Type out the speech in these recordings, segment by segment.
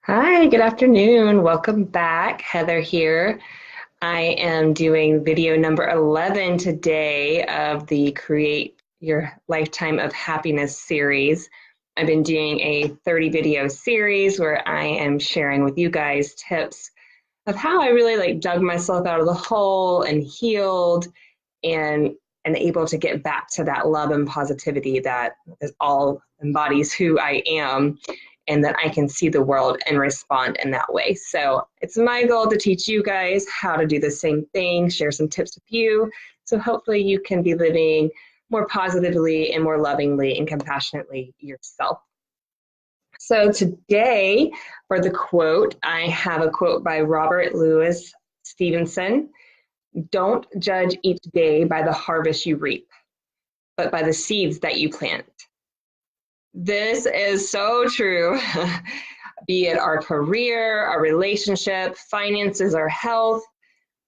Hi, good afternoon. Welcome back. Heather here. I am doing video number 11 today of the Create Your Lifetime of Happiness series. I've been doing a 30 video series where I am sharing with you guys tips of how I really dug myself out of the hole and healed and able to get back to that love and positivity that is all embodies who I am, and that I can see the world and respond in that way. So it's my goal to teach you guys how to do the same thing, share some tips with you, so hopefully you can be living more positively and more lovingly and compassionately yourself. So today, for the quote, I have a quote by Robert Louis Stevenson. Don't judge each day by the harvest you reap, but by the seeds that you plant. This is so true. Be it our career, our relationship, finances, our health,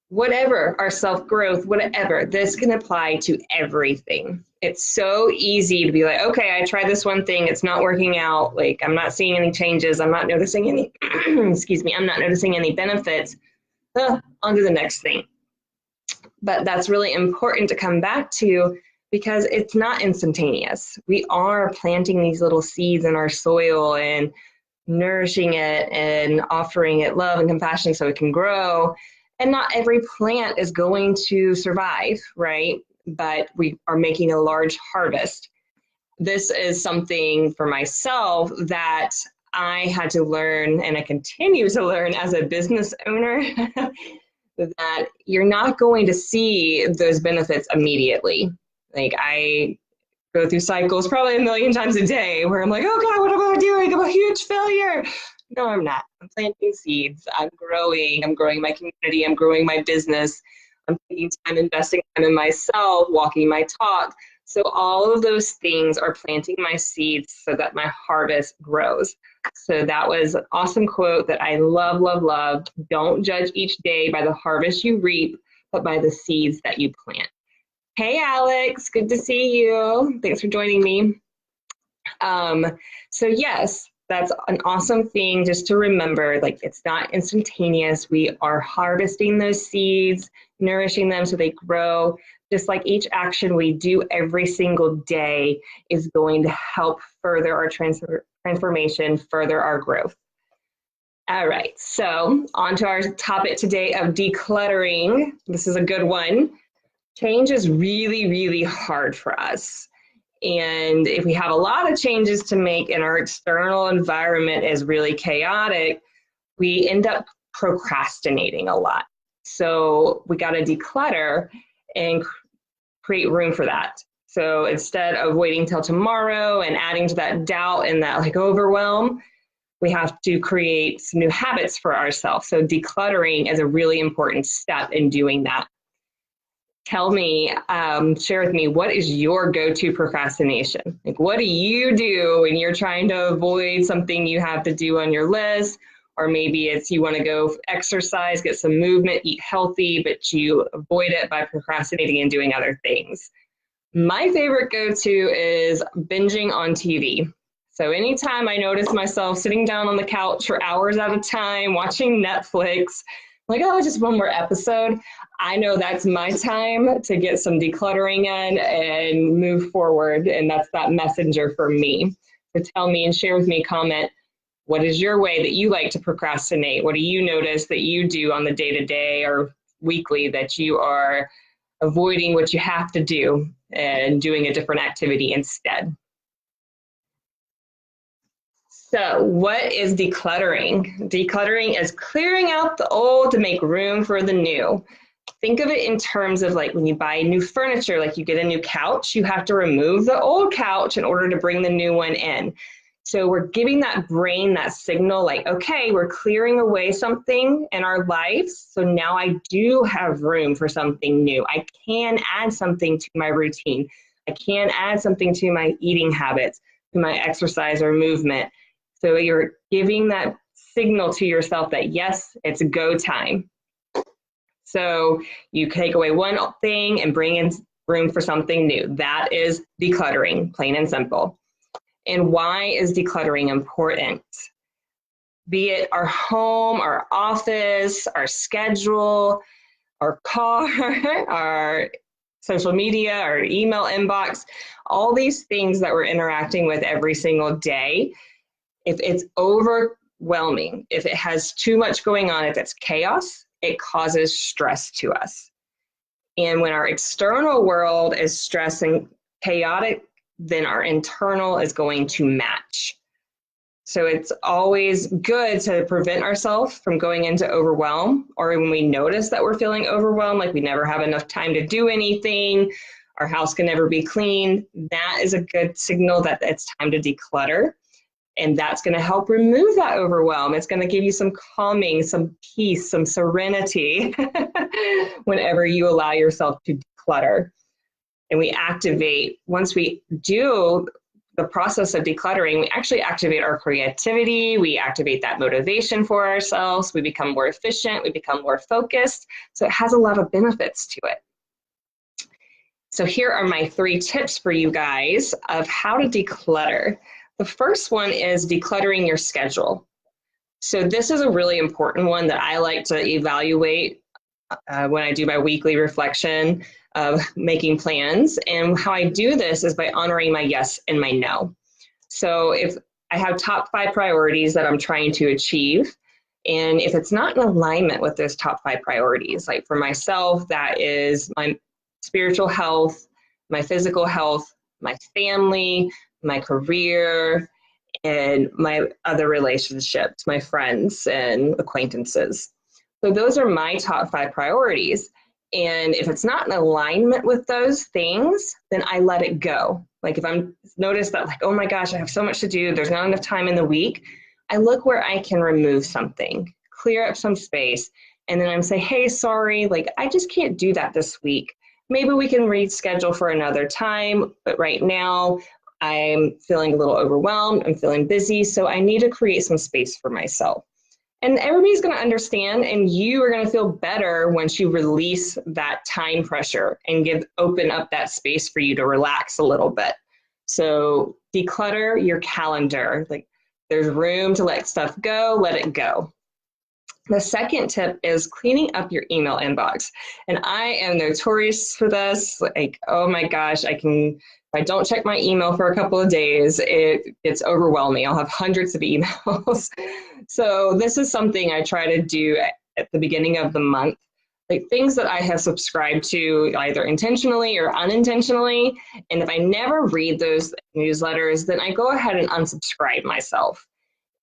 whatever, our self-growth, whatever, this can apply to everything. It's so easy to be like, okay, I tried this one thing, it's not working out, I'm not seeing any changes, I'm not noticing any, excuse me, I'm not noticing any benefits, on to the next thing. But that's really important to come back to, because it's not instantaneous. We are planting these little seeds in our soil and nourishing it and offering it love and compassion so it can grow. And not every plant is going to survive, right? But we are making a large harvest. This is something for myself that I had to learn, and I continue to learn as a business owner, that you're not going to see those benefits immediately. I go through cycles probably a million times a day where I'm like, oh God, what am I doing? I'm a huge failure. No, I'm not. I'm planting seeds. I'm growing my community. I'm growing my business. I'm taking time, investing time in myself, walking my talk. So all of those things are planting my seeds so that my harvest grows. So that was an awesome quote that I love, love, love. Don't judge each day by the harvest you reap, but by the seeds that you plant. Hey, Alex, good to see you. Thanks for joining me. So yes, that's an awesome thing just to remember, it's not instantaneous. We are harvesting those seeds, nourishing them so they grow. Just like each action we do every single day is going to help further our transformation, further our growth. All right, so on to our topic today of decluttering. This is a good one. Change is really, really hard for us. And if we have a lot of changes to make and our external environment is really chaotic, we end up procrastinating a lot. So we got to declutter and create room for that. So instead of waiting till tomorrow and adding to that doubt and that overwhelm, we have to create some new habits for ourselves. So decluttering is a really important step in doing that. Tell me, share with me, what is your go-to procrastination? What do you do when you're trying to avoid something you have to do on your list? Or maybe it's you want to go exercise, get some movement, eat healthy, but you avoid it by procrastinating and doing other things. My favorite go-to is binging on TV. So anytime I notice myself sitting down on the couch for hours at a time, watching Netflix, just one more episode, I know that's my time to get some decluttering in and move forward, and that's that messenger for me. So tell me and share with me, comment, what is your way that you like to procrastinate? What do you notice that you do on the day-to-day or weekly that you are avoiding what you have to do and doing a different activity instead? So what is decluttering? Decluttering is clearing out the old to make room for the new. Think of it in terms of when you buy new furniture, you get a new couch, you have to remove the old couch in order to bring the new one in. So we're giving that brain that signal okay, we're clearing away something in our lives. So now I do have room for something new. I can add something to my routine. I can add something to my eating habits, to my exercise or movement. So you're giving that signal to yourself that yes, it's go time. So you take away one thing and bring in room for something new. That is decluttering, plain and simple. And why is decluttering important? be it our home, our office, our schedule, our car, our social media, our email inbox, all these things that we're interacting with every single day. If it's overwhelming, if it has too much going on, if it's chaos, it causes stress to us. And when our external world is stressed and chaotic, then our internal is going to match. So it's always good to prevent ourselves from going into overwhelm, or when we notice that we're feeling overwhelmed, like we never have enough time to do anything, our house can never be clean, that is a good signal that it's time to declutter. And that's going to help remove that overwhelm. It's going to give you some calming, some peace, some serenity whenever you allow yourself to declutter. And we activate, once we do the process of decluttering, we actually activate our creativity, we activate that motivation for ourselves, we become more efficient, we become more focused. So it has a lot of benefits to it. So here are my 3 tips for you guys of how to declutter. The first one is decluttering your schedule. So this is a really important one that I like to evaluate when I do my weekly reflection of making plans. And how I do this is by honoring my yes and my no. So if I have top 5 priorities that I'm trying to achieve, and if it's not in alignment with those top 5 priorities, like for myself, that is my spiritual health, my physical health, my family, my career, and my other relationships, my friends and acquaintances. So those are my top 5 priorities. And if it's not in alignment with those things, then I let it go. Like if I'm noticed that like, oh my gosh, I have so much to do, there's not enough time in the week, I look where I can remove something, clear up some space, and then I'm say, hey, sorry, like I just can't do that this week. Maybe we can reschedule for another time, but right now I'm feeling a little overwhelmed, I'm feeling busy, so I need to create some space for myself. And everybody's going to understand, and you are going to feel better once you release that time pressure and open up that space for you to relax a little bit. So declutter your calendar. Like there's room to let stuff go, let it go. The second tip is cleaning up your email inbox. And I am notorious for this. Like, oh my gosh, if I don't check my email for a couple of days, it's overwhelming. I'll have hundreds of emails. So this is something I try to do at the beginning of the month, like things that I have subscribed to either intentionally or unintentionally. And if I never read those newsletters, then I go ahead and unsubscribe myself.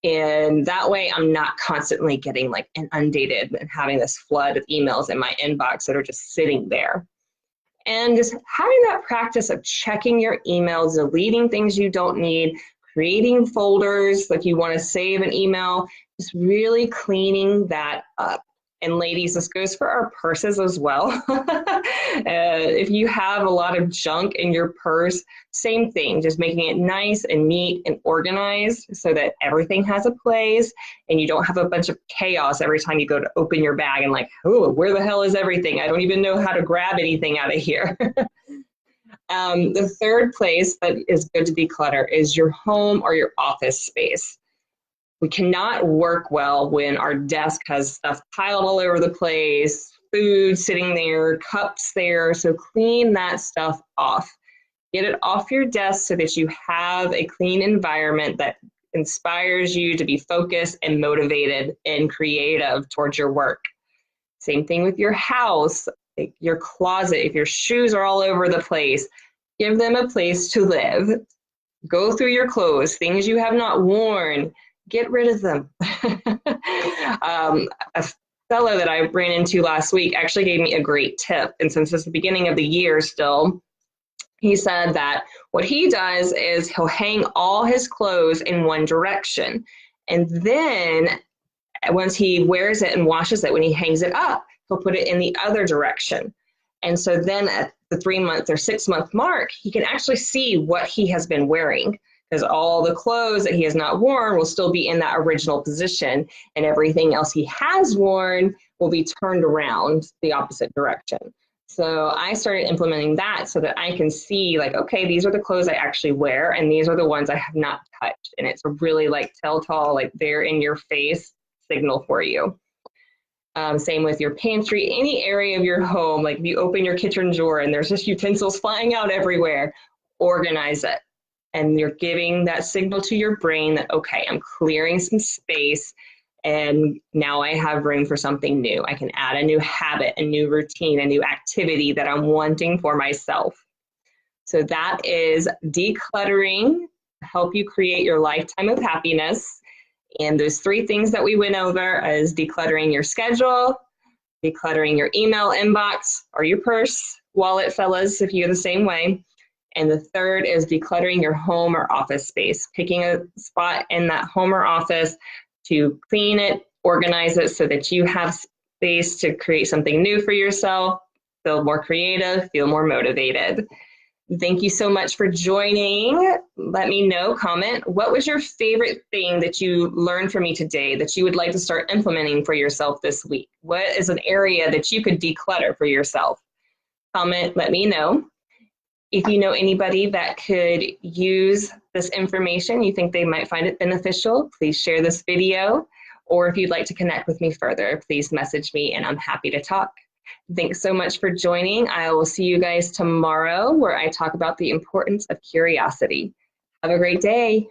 And that way I'm not constantly getting like inundated and having this flood of emails in my inbox that are just sitting there. And just having that practice of checking your emails, deleting things you don't need, creating folders, like you want to save an email, just really cleaning that up. And ladies, this goes for our purses as well. If you have a lot of junk in your purse, same thing, just making it nice and neat and organized so that everything has a place and you don't have a bunch of chaos every time you go to open your bag and like, oh, where the hell is everything? I don't even know how to grab anything out of here. The third place that is good to declutter is your home or your office space. We cannot work well when our desk has stuff piled all over the place, food sitting there, cups there. So clean that stuff off. Get it off your desk so that you have a clean environment that inspires you to be focused and motivated and creative towards your work. Same thing with your house, your closet. If your shoes are all over the place, give them a place to live. Go through your clothes, things you have not worn. Get rid of them. A fellow that I ran into last week actually gave me a great tip. And since it's the beginning of the year still, he said that what he does is he'll hang all his clothes in one direction. And then once he wears it and washes it, when he hangs it up, he'll put it in the other direction. And so then at the 3-month or 6-month mark, he can actually see what he has been wearing, because all the clothes that he has not worn will still be in that original position, and everything else he has worn will be turned around the opposite direction. So I started implementing that so that I can see like, okay, these are the clothes I actually wear and these are the ones I have not touched. And it's a really like telltale, like they're in your face signal for you. Same with your pantry, any area of your home, like if you open your kitchen drawer and there's just utensils flying out everywhere, organize it. And you're giving that signal to your brain that, okay, I'm clearing some space and now I have room for something new. I can add a new habit, a new routine, a new activity that I'm wanting for myself. So that is decluttering, help you create your lifetime of happiness. And those three things that we went over is decluttering your schedule, decluttering your email inbox or your purse, wallet, fellas, if you're the same way. And the third is decluttering your home or office space, picking a spot in that home or office to clean it, organize it so that you have space to create something new for yourself, feel more creative, feel more motivated. Thank you so much for joining. Let me know, comment, what was your favorite thing that you learned from me today that you would like to start implementing for yourself this week? What is an area that you could declutter for yourself? Comment, let me know. If you know anybody that could use this information, you think they might find it beneficial, please share this video. Or if you'd like to connect with me further, please message me and I'm happy to talk. Thanks so much for joining. I will see you guys tomorrow where I talk about the importance of curiosity. Have a great day.